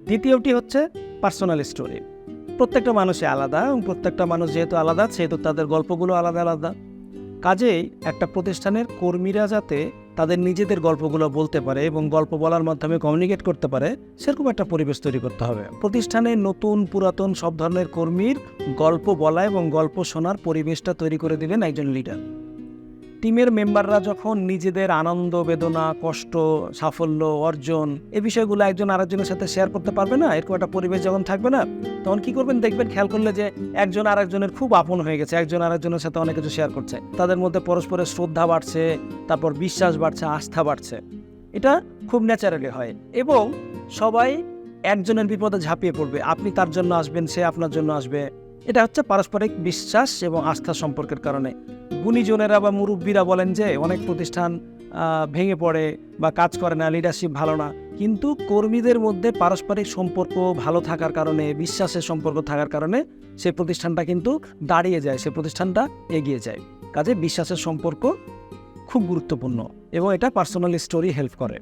দ্বিতীয়টি হচ্ছে personal story. প্রত্যেকটা মানুষই আলাদা এবং প্রত্যেকটা মানুষ যেহেতু আলাদা সেহেতু তাদের গল্পগুলো আলাদা আলাদা। কাজেই একটা প্রতিষ্ঠানের কর্মীরা যাতে তাদের নিজেদের গল্পগুলো বলতে পারে এবং গল্প বলার মাধ্যমে কমিউনিকেট করতে পারে সেরকম একটা পরিবেশ তৈরি করতে হবে। প্রতিষ্ঠানে নতুন পুরাতন সব ধরনের কর্মীর গল্প বলা এবং গল্প শোনার পরিবেশটা তৈরি করে দিলেন একজন লিডার। টিমের মেম্বাররা যখন নিজেদের আনন্দ, বেদনা, কষ্ট, সাফল্য, অর্জন এই বিষয়গুলো একজন আরেকজনের সাথে শেয়ার করতে পারবে না, এরকম একটা পরিবেশ যখন থাকবে না, তখন কি করবেন দেখবেন, খেয়াল করলে যে একজন আরেকজনের খুব আপন হয়ে গেছে, একজন আরেকজনের সাথে অনেক কিছু শেয়ার করছে, তাদের মধ্যে পরস্পরের শ্রদ্ধা বাড়ছে, তারপর বিশ্বাস বাড়ছে, আস্থা বাড়ছে। এটা খুব ন্যাচারালি হয় এবং সবাই একজনের বিপদে ঝাঁপিয়ে পড়বে, আপনি তার জন্য আসবেন, সে আপনার জন্য আসবে। এটা হচ্ছে পারস্পরিক বিশ্বাস এবং আস্থা সম্পর্কের কারণে। গুণীজনেরা বা মুরব্বীরা বলেন যে অনেক প্রতিষ্ঠান ভেঙে পড়ে বা কাজ করে না, লিডারশিপ ভালো না, কিন্তু কর্মীদের মধ্যে পারস্পরিক সম্পর্ক ভালো থাকার কারণে, বিশ্বাসের সম্পর্ক থাকার কারণে সেই প্রতিষ্ঠানটা কিন্তু দাঁড়িয়ে যায়, সেই প্রতিষ্ঠানটা এগিয়ে যায়। কাজে বিশ্বাসের সম্পর্ক খুব গুরুত্বপূর্ণ এবং এটা পার্সোনাল স্টোরি হেল্প করে।